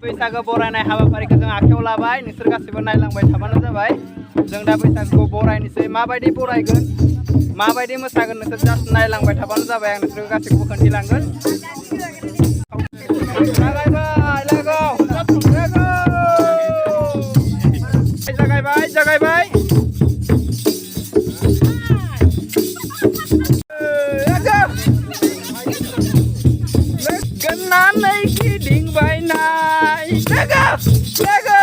बैसागो बरायनाय हाबाफारिखौ जों आखायाव लाबाय नोंसोर गासिबो नायलांबाय थाबानो जाबाय जों दा बैसागोखौ बरायनोसै माबायदि बरायगोन माबायदि मोसागोन नोंसोर जास्ट नायलांबाय थाबानो जाबाय आं नोंसोर गासिबो खोन्थिलांगोन जागायबाय गन्नानै गिदिंबाय नाय जागो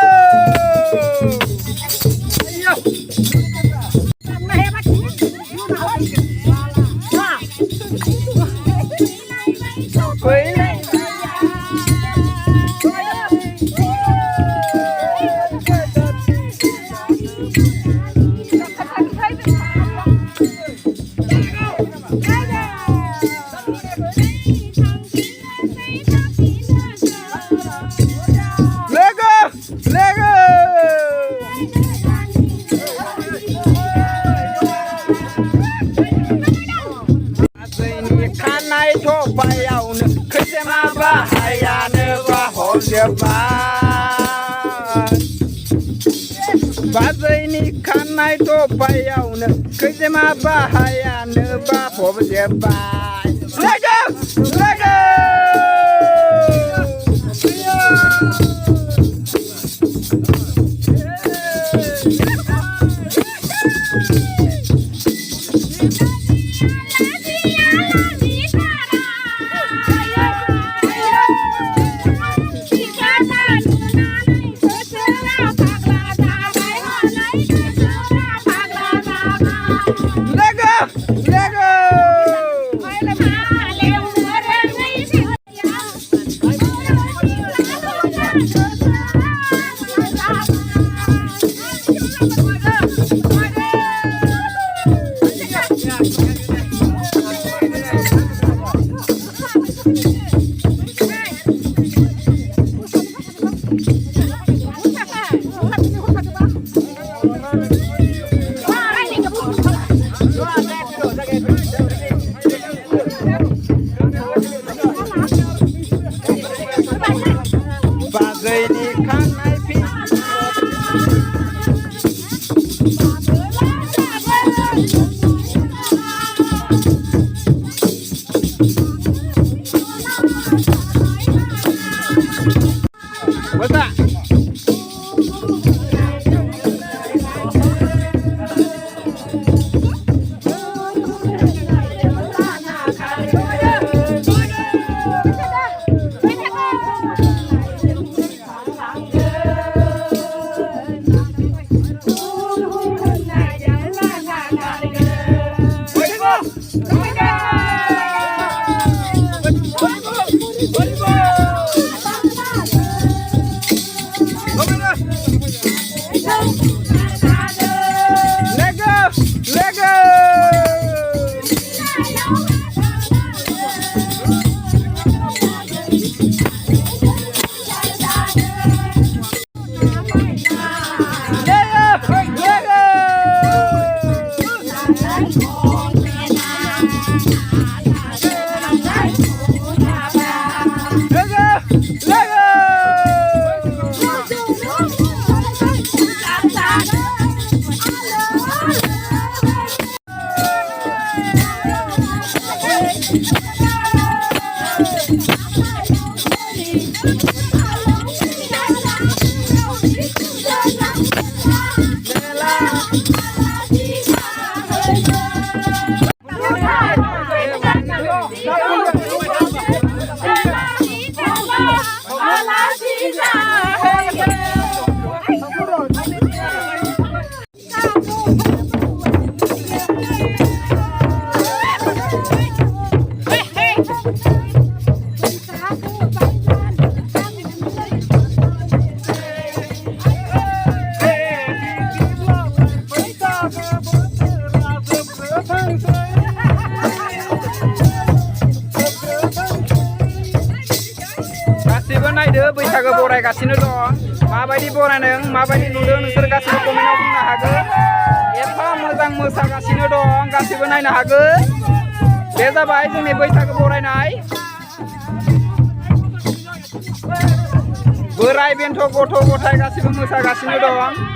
बायावनो खैजेमा बाहायानो बाहरजोब्बाय बाजैनि खानाय थफायावनो खैजेमा बाहायानो बाहरजोब्बाय लोगो नायदो बैसागो बरायगासिनो दं माबायदि बरायदों माबायदि नुदों नोंसोर गासिबो कमेन्टआव बुंनो हागोन एफा मोजां मोसागासिनो दं गासिबो नायनो हागोन बे जाबाय जोंनि बैसागो बरायनाय बोराय बेन्थ' गथ' गथाय गासिबो मोसागासिनो दं।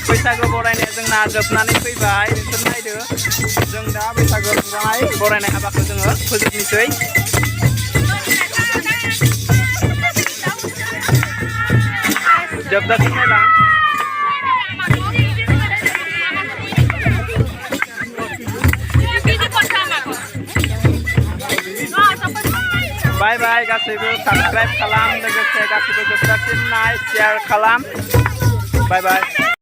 बैसागु बरायनाया जोंना जोबनानै फैबाय नोंसोर नायदो जों दा बैसागु रंजानाय बरायनाय हाबाखौ जोङो फोजोबनोसै जोबजासिम नायलां बाय बाय गासैबो साबस्क्राइब खालाम लोगोसे गासैबो जोबजासिम नाय शेयार खालाम बाय बाय